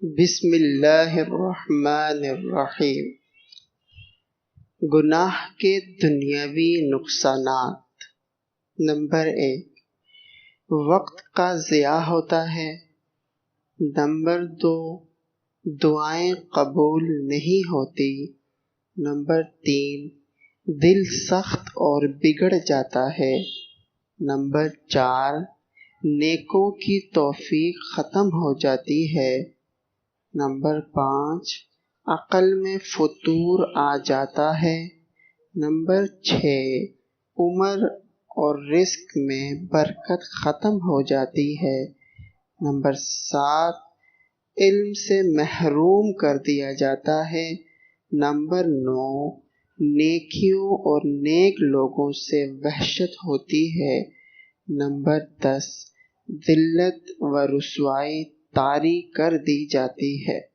بسم اللہ الرحمن الرحیم۔ گناہ کے دنیاوی نقصانات۔ نمبر 1، وقت کا ضیاع ہوتا ہے۔ نمبر 2، دعائیں قبول نہیں ہوتی۔ نمبر 3، دل سخت اور بگڑ جاتا ہے۔ نمبر 4، نیکوں کی توفیق ختم ہو جاتی ہے۔ نمبر 5، عقل میں فتور آ جاتا ہے۔ نمبر 6، عمر اور رزق میں برکت ختم ہو جاتی ہے۔ نمبر 7، علم سے محروم کر دیا جاتا ہے۔ نمبر 9، نیکیوں اور نیک لوگوں سے وحشت ہوتی ہے۔ نمبر 10، ذلت و رسوائی طاری کر دی جاتی ہے۔